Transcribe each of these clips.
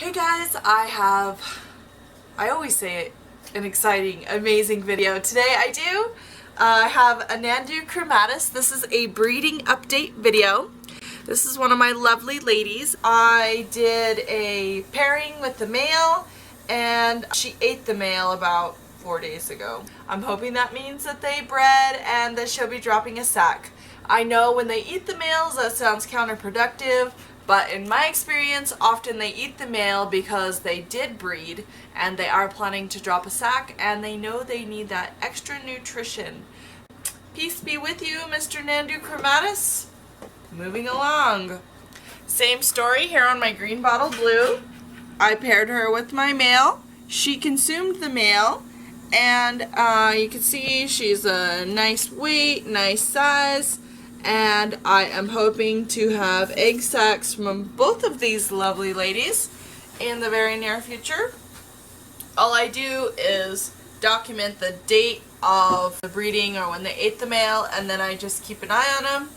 Hey guys, I always say it, an exciting, amazing video. Today I do. I have a Nhandu chromatus. This is a breeding update video. This is one of my lovely ladies. I did a pairing with the male and she ate the male about 4 days ago. I'm hoping that means that they bred and that she'll be dropping a sack. I know when they eat the males that sounds counterproductive, but in my experience, often they eat the male because they did breed and they are planning to drop a sack and they know they need that extra nutrition. Peace be with you, Mr. Nhandu chromatus. Moving along. Same story here on my green bottle blue. I paired her with my male. She consumed the male and you can see she's a nice weight, nice size. And I am hoping to have egg sacs from both of these lovely ladies in the very near future. All I do is document the date of the breeding or when they ate the male, and then I just keep an eye on them,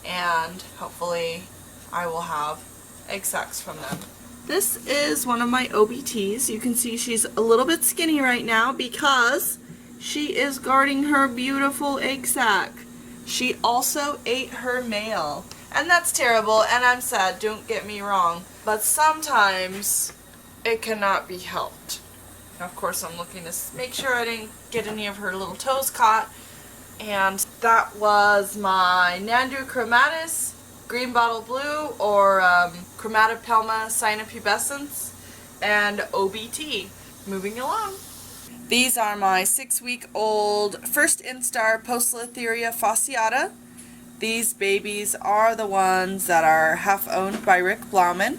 and hopefully I will have egg sacs from them. This is one of my OBTs. You can see she's a little bit skinny right now because she is guarding her beautiful egg sac. She also ate her male, and that's terrible, and I'm sad, don't get me wrong, but sometimes it cannot be helped. Of course, I'm looking to make sure I didn't get any of her little toes caught, and that was my Nhandu chromatus, green bottle blue, or Chromatopelma cynopubescens, and OBT. Moving along. These are my 6-week-old first instar Poecilotheria Fauciotta. These babies are the ones that are half owned by Rick Blauman.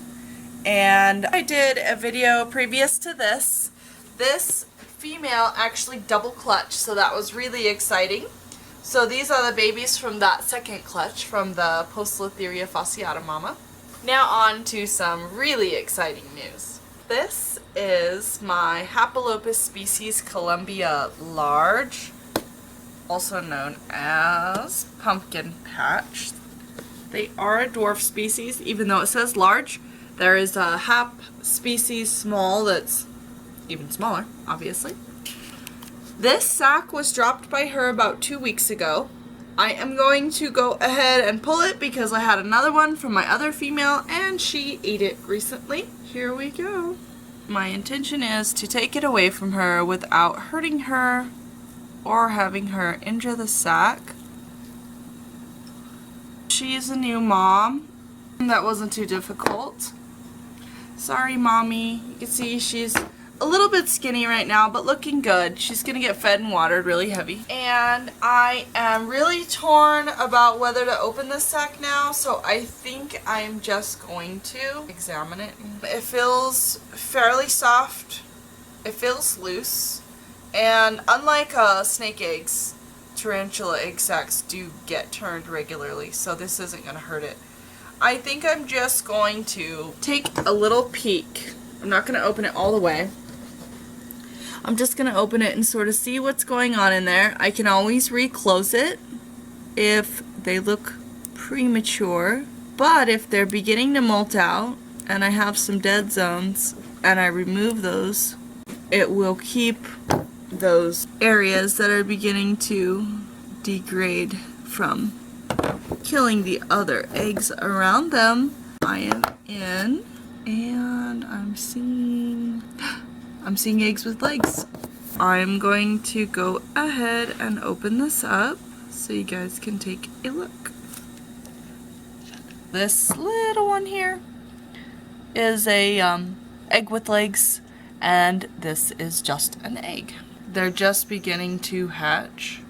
And I did a video previous to this. This female actually double clutched, so that was really exciting. So these are the babies from that second clutch from the Poecilotheria Fauciotta mama. Now on to some really exciting news. This is my Hapalopus species Colombia large, also known as pumpkin patch. They are a dwarf species, even though it says large. There is a Hap species small that's even smaller, obviously. This sack was dropped by her about 2 weeks ago. I am going to go ahead and pull it because I had another one from my other female and she ate it recently. Here we go. My intention is to take it away from her without hurting her or having her injure the sack. She's a new mom. That wasn't too difficult. Sorry, mommy. You can see she's a little bit skinny right now, but looking good. She's gonna get fed and watered really heavy. And I am really torn about whether to open this sack now, so I think I'm just going to examine it. It feels fairly soft. It feels loose. And unlike snake eggs, tarantula egg sacs do get turned regularly, so this isn't gonna hurt it. I think I'm just going to take a little peek. I'm not gonna open it all the way. I'm just going to open it and sort of see what's going on in there. I can always reclose it if they look premature, but if they're beginning to molt out and I have some dead zones and I remove those, it will keep those areas that are beginning to degrade from killing the other eggs around them. I am in and I'm seeing eggs with legs. I'm going to go ahead and open this up so you guys can take a look. This little one here is a egg with legs, and this is just an egg. They're just beginning to hatch.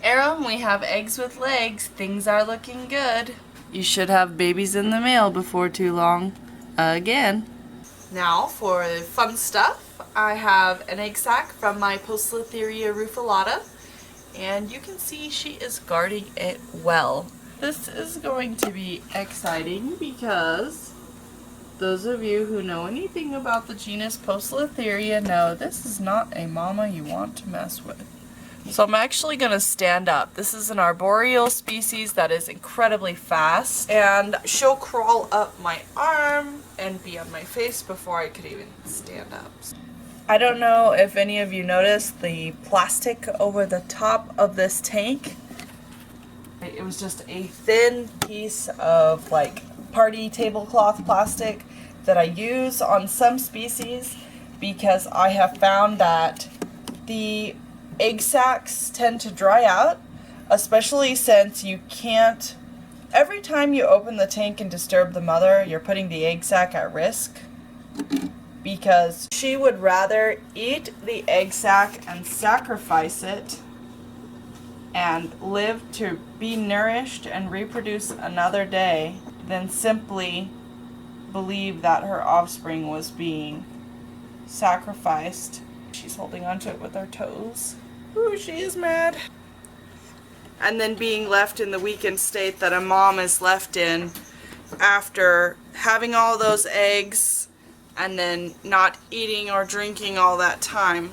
Aram, we have eggs with legs. Things are looking good. You should have babies in the mail before too long. Again. Now for the fun stuff, I have an egg sac from my Poecilotheria rufilata, and you can see she is guarding it well. This is going to be exciting because those of you who know anything about the genus Poecilotheria know this is not a mama you want to mess with. So I'm actually going to stand up. This is an arboreal species that is incredibly fast, and she'll crawl up my arm and be on my face before I could even stand up. I don't know if any of you noticed the plastic over the top of this tank. It was just a thin piece of like party tablecloth plastic that I use on some species because I have found that the egg sacs tend to dry out, especially since you can't, every time you open the tank and disturb the mother, you're putting the egg sac at risk because she would rather eat the egg sac and sacrifice it and live to be nourished and reproduce another day than simply believe that her offspring was being sacrificed. She's holding onto it with her toes. Ooh, she is mad. And then being left in the weakened state that a mom is left in after having all those eggs and then not eating or drinking all that time.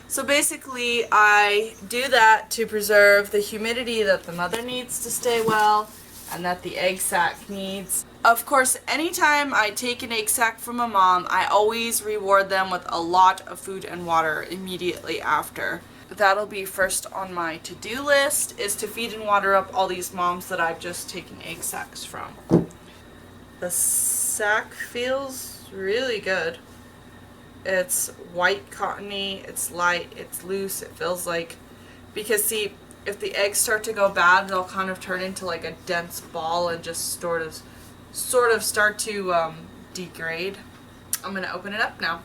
So basically I do that to preserve the humidity that the mother needs to stay well and that the egg sac needs. Of course, anytime I take an egg sac from a mom, I always reward them with a lot of food and water immediately after. That'll be first on my to-do list, is to feed and water up all these moms that I've just taken egg sacs from. The sac feels really good. It's white cottony, it's light, it's loose, it feels like, because see, if the eggs start to go bad, they'll kind of turn into like a dense ball and just sort of start to degrade. I'm going to open it up now.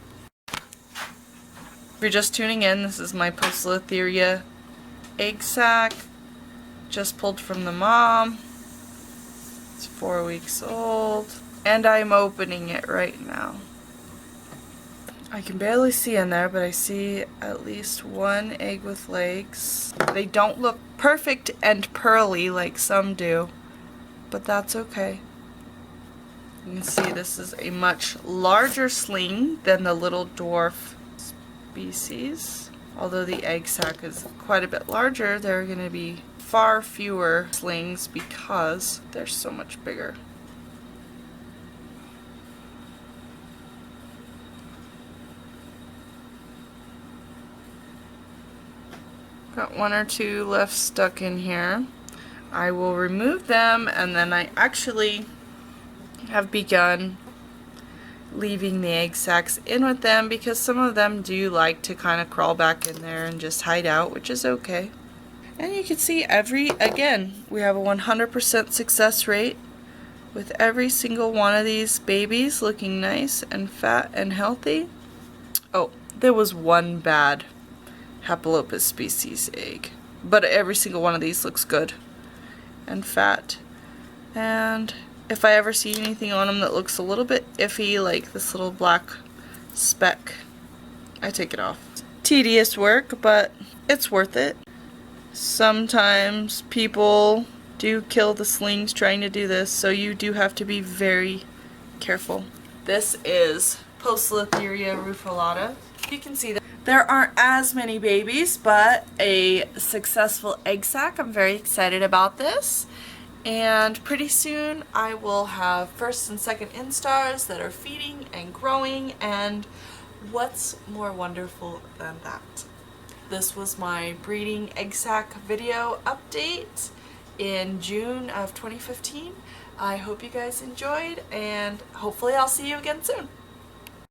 If you're just tuning in, this is my Poecilotheria egg sac, just pulled from the mom. It's 4 weeks old, and I'm opening it right now. I can barely see in there, but I see at least one egg with legs. They don't look perfect and pearly like some do, but that's okay. You can see this is a much larger sling than the little dwarf species. Although the egg sac is quite a bit larger, there are going to be far fewer slings because they're so much bigger. Got one or two left stuck in here. I will remove them, and then I actually have begun leaving the egg sacs in with them because some of them do like to kind of crawl back in there and just hide out, which is okay. And you can see again, we have a 100% success rate with every single one of these babies looking nice and fat and healthy. Oh, there was one bad Hapalopus species egg, but every single one of these looks good and fat. And if I ever see anything on them that looks a little bit iffy, like this little black speck, I take it off. Tedious work, but it's worth it. Sometimes people do kill the slings trying to do this, so you do have to be very careful. This is Poecilotheria rufilata. You can see that there aren't as many babies, but a successful egg sac. I'm very excited about this. And pretty soon I will have first and second instars that are feeding and growing, and what's more wonderful than that? This was my breeding egg sac video update in June of 2015. I hope you guys enjoyed, and hopefully I'll see you again soon.